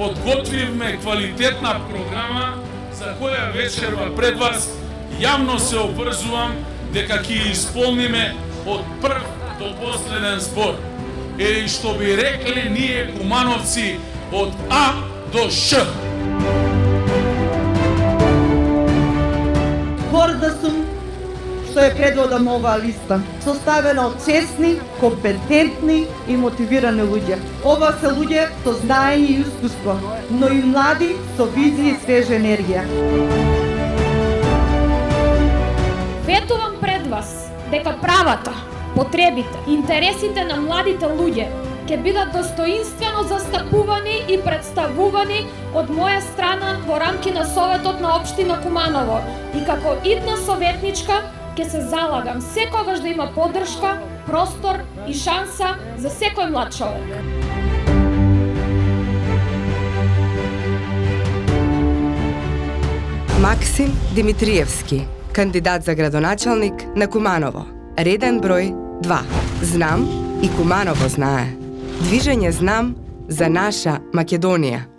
подготвивме квалитетна програма за која вечерва пред вас јавно се обврзувам дека ќе исполниме од прв до последен збор. Или што би рекле ние кумановци од А до Ш. Горда сум што е предводам оваа листа, составена од честни, компетентни и мотивирани луѓе. Ова се луѓе со знаење и искуство, но и млади со визија и свежа енергија. Ветувам пред вас дека правата, потребите, интересите на младите луѓе ќе бидат достоинствено застапувани и представувани од моја страна во рамки на Советот на општина Куманово и како идна советничка ќе се залагам секогаш да има поддршка, простор и шанса за секој млад човек. Максим Димитриевски, кандидат за градоначалник на Куманово. Реден број 2. Знам и Куманово знае. Движење Знам за наша Македонија.